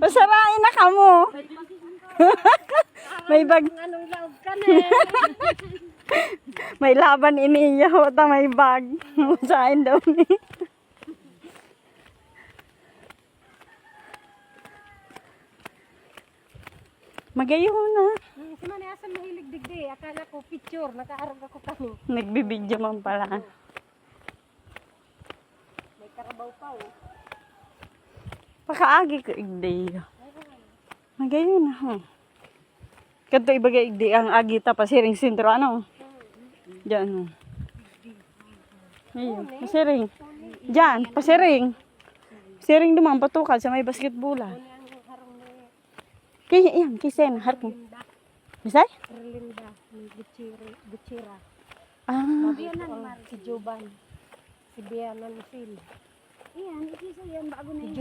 Masarain na ka mo. May bag. Anong laog ka na eh. May laban iniya ho. May bag. Masain daw ni. Magayo na. Si Manayasan mahilig digdi. Akala ko picture. Nakaarag ako kami. Nagbibidyo man pala. May karabaw pa oh. Pakaagi ko igdi. Magayo na ho. Kanto ibagay igdi ang agita pa siring sentro ano. Diyan ho. Ayun, pasiring. Diyan, pasiring. Siring dumang patukal sa may basketbola. Kaya yan, kisen, harap mo. Bisay? Erlinda. Butchira. Ah. Si Joban. Si Bianan Phil. Iyan, ikisa yan bago na yun.